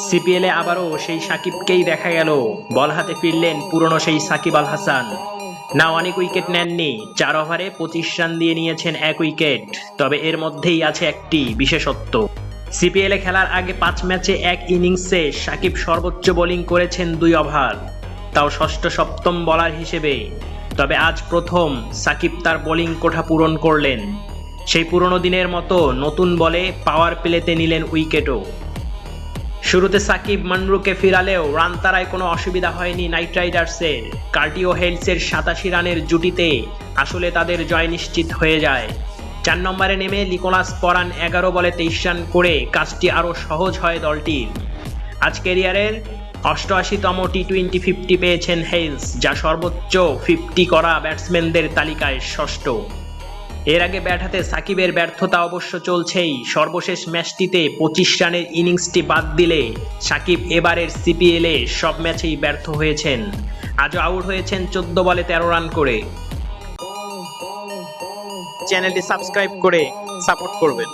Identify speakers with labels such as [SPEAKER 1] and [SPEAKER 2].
[SPEAKER 1] সিপিএলে আবারও সেই সাকিবকেই দেখা গেল, বল হাতে ফিরলেন পুরনো সেই সাকিব আল হাসান। না অনেক উইকেট নেননি, 4 ওভারে 25 রান দিয়ে নিয়েছেন 1 উইকেট। তবে এর মধ্যেই আছে একটি বিশেষত্ব। সিপিএলে খেলার আগে 5 ম্যাচে 1 ইনিংসে সাকিব সর্বোচ্চ বোলিং করেছেন 2 ওভার, তাও ষষ্ঠ সপ্তম বোলার হিসেবে। তবে আজ প্রথম সাকিব তার বোলিং কোঠা পূরণ করলেন। সেই পুরনো দিনের মতো নতুন বলে পাওয়ার প্লেতে নিলেন উইকেটও। শুরুতে সাকিব মানরুকে ফিরালেও রান তাড়ায় কোনো অসুবিধা হয়নি নাইট রাইডার্সের। কার্টিও হেলসের 87 রানের জুটিতে আসলে তাদের জয় নিশ্চিত হয়ে যায়। 4 নম্বরে নেমে নিকোলাস পরান 11 বলে 23 রান করে কাজটি আরও সহজ হয় দলটির। আজ ক্যারিয়ারের 88তম টি-20 50 পেয়েছেন হেলস, যা সর্বোচ্চ 50 করা ব্যাটসম্যানদের তালিকায় ষষ্ঠ। এর আগে ব্যাট হাতে সাকিবের ব্যর্থতা অবশ্য চলছেই। সর্বশেষ ম্যাচটিতে 25 রানের ইনিংসটি বাদ দিলে সাকিব এবারের সিপিএলে সব ম্যাচেই ব্যর্থ হয়েছেন। আজও আউট হয়েছেন 14 বলে 13 রান করে। চ্যানেলটি সাবস্ক্রাইব করে সাপোর্ট করবেন।